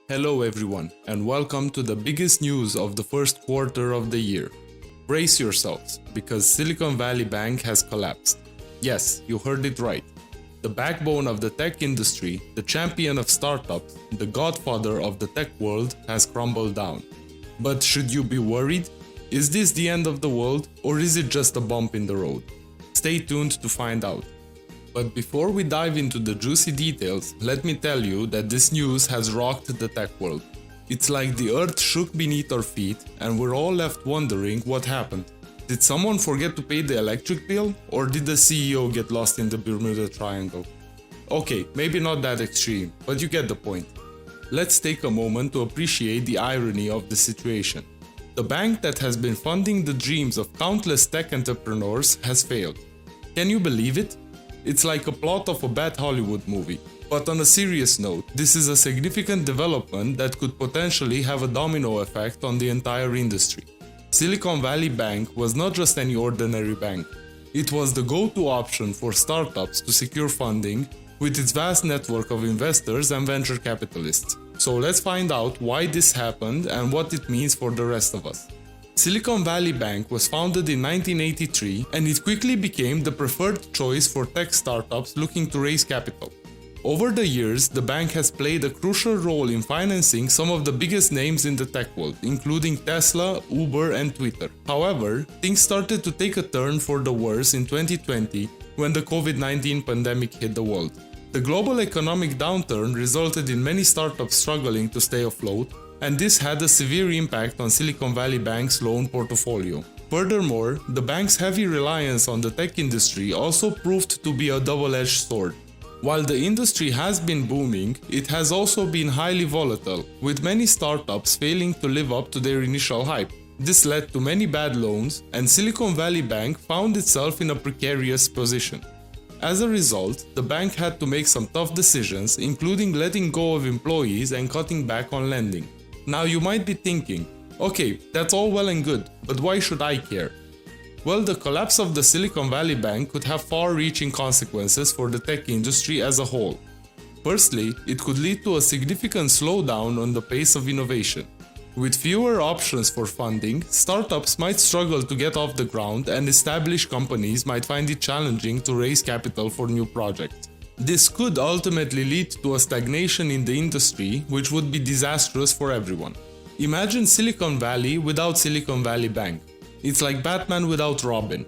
Hello everyone, and welcome to the biggest news of the first quarter of the year. Brace yourselves, because Silicon Valley Bank has collapsed. Yes, you heard it right. The backbone of the tech industry, the champion of startups, the godfather of the tech world has crumbled down. But should you be worried? Is this the end of the world, or is it just a bump in the road? Stay tuned to find out. But before we dive into the juicy details, let me tell you that this news has rocked the tech world. It's like the earth shook beneath our feet and we're all left wondering what happened. Did someone forget to pay the electric bill, or did the CEO get lost in the Bermuda Triangle? Okay, maybe not that extreme, but you get the point. Let's take a moment to appreciate the irony of the situation. The bank that has been funding the dreams of countless tech entrepreneurs has failed. Can you believe it? It's like a plot of a bad Hollywood movie. But on a serious note, this is a significant development that could potentially have a domino effect on the entire industry. Silicon Valley Bank was not just any ordinary bank. It was the go-to option for startups to secure funding with its vast network of investors and venture capitalists. So let's find out why this happened and what it means for the rest of us. Silicon Valley Bank was founded in 1983 and it quickly became the preferred choice for tech startups looking to raise capital. Over the years, the bank has played a crucial role in financing some of the biggest names in the tech world, including Tesla, Uber, and Twitter. However, things started to take a turn for the worse in 2020 when the COVID-19 pandemic hit the world. The global economic downturn resulted in many startups struggling to stay afloat, and this had a severe impact on Silicon Valley Bank's loan portfolio. Furthermore, the bank's heavy reliance on the tech industry also proved to be a double-edged sword. While the industry has been booming, it has also been highly volatile, with many startups failing to live up to their initial hype. This led to many bad loans, and Silicon Valley Bank found itself in a precarious position. As a result, the bank had to make some tough decisions, including letting go of employees and cutting back on lending. Now you might be thinking, okay, that's all well and good, but why should I care? Well, the collapse of the Silicon Valley Bank could have far-reaching consequences for the tech industry as a whole. Firstly, it could lead to a significant slowdown on the pace of innovation. With fewer options for funding, startups might struggle to get off the ground and established companies might find it challenging to raise capital for new projects. This could ultimately lead to a stagnation in the industry, which would be disastrous for everyone. Imagine Silicon Valley without Silicon Valley Bank. It's like Batman without Robin.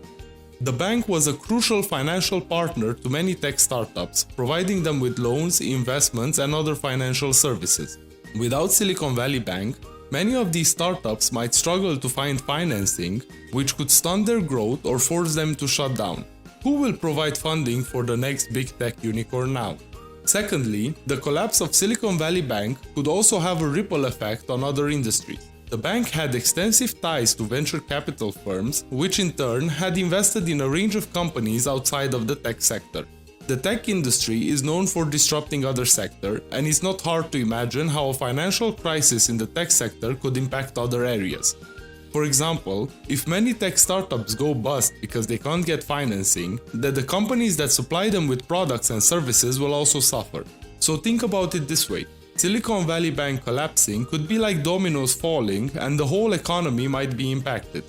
The bank was a crucial financial partner to many tech startups, providing them with loans, investments, and other financial services. Without Silicon Valley Bank, many of these startups might struggle to find financing, which could stunt their growth or force them to shut down. Who will provide funding for the next big tech unicorn now? Secondly, the collapse of Silicon Valley Bank could also have a ripple effect on other industries. The bank had extensive ties to venture capital firms, which in turn had invested in a range of companies outside of the tech sector. The tech industry is known for disrupting other sectors, and it's not hard to imagine how a financial crisis in the tech sector could impact other areas. For example, if many tech startups go bust because they can't get financing, then the companies that supply them with products and services will also suffer. So think about it this way. Silicon Valley Bank collapsing could be like dominoes falling and the whole economy might be impacted.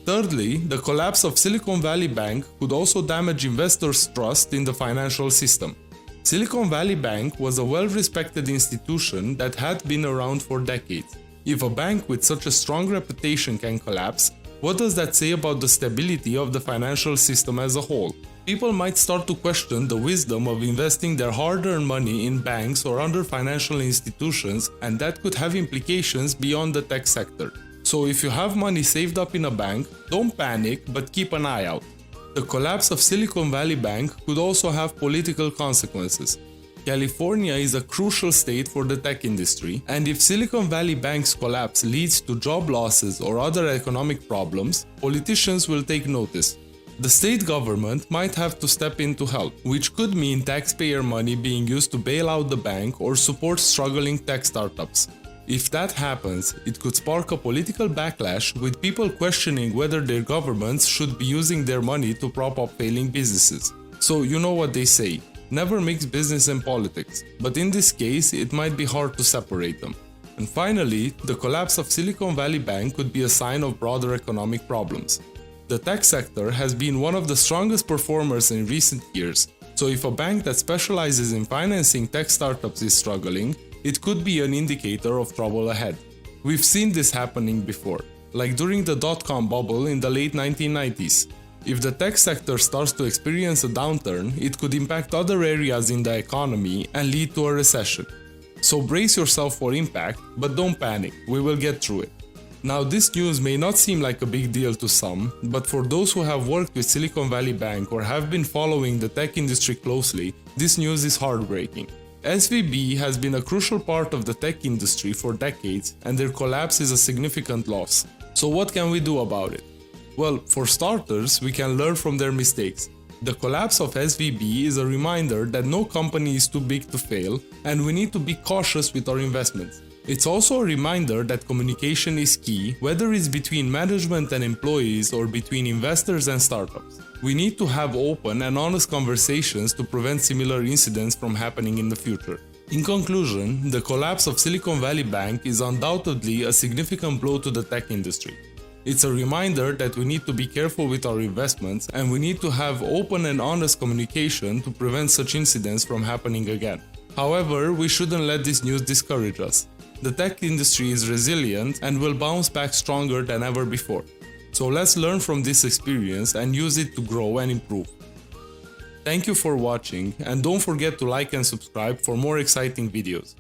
Thirdly, the collapse of Silicon Valley Bank could also damage investors' trust in the financial system. Silicon Valley Bank was a well-respected institution that had been around for decades. If a bank with such a strong reputation can collapse, what does that say about the stability of the financial system as a whole? People might start to question the wisdom of investing their hard-earned money in banks or other financial institutions, and that could have implications beyond the tech sector. So if you have money saved up in a bank, don't panic, but keep an eye out. The collapse of Silicon Valley Bank could also have political consequences. California is a crucial state for the tech industry, and if Silicon Valley Bank's collapse leads to job losses or other economic problems, politicians will take notice. The state government might have to step in to help, which could mean taxpayer money being used to bail out the bank or support struggling tech startups. If that happens, it could spark a political backlash with people questioning whether their governments should be using their money to prop up failing businesses. So you know what they say. Never mix business and politics, but in this case it might be hard to separate them. And finally, the collapse of Silicon Valley Bank could be a sign of broader economic problems. The tech sector has been one of the strongest performers in recent years, so if a bank that specializes in financing tech startups is struggling, it could be an indicator of trouble ahead. We've seen this happening before, like during the dot-com bubble in the late 1990s. If the tech sector starts to experience a downturn, it could impact other areas in the economy and lead to a recession. So brace yourself for impact, but don't panic, we will get through it. Now, this news may not seem like a big deal to some, but for those who have worked with Silicon Valley Bank or have been following the tech industry closely, this news is heartbreaking. SVB has been a crucial part of the tech industry for decades, and their collapse is a significant loss. So what can we do about it? Well, for starters, we can learn from their mistakes. The collapse of SVB is a reminder that no company is too big to fail, and we need to be cautious with our investments. It's also a reminder that communication is key, whether it's between management and employees or between investors and startups. We need to have open and honest conversations to prevent similar incidents from happening in the future. In conclusion, the collapse of Silicon Valley Bank is undoubtedly a significant blow to the tech industry. It's a reminder that we need to be careful with our investments and we need to have open and honest communication to prevent such incidents from happening again. However, we shouldn't let this news discourage us. The tech industry is resilient and will bounce back stronger than ever before. So let's learn from this experience and use it to grow and improve. Thank you for watching, and don't forget to like and subscribe for more exciting videos.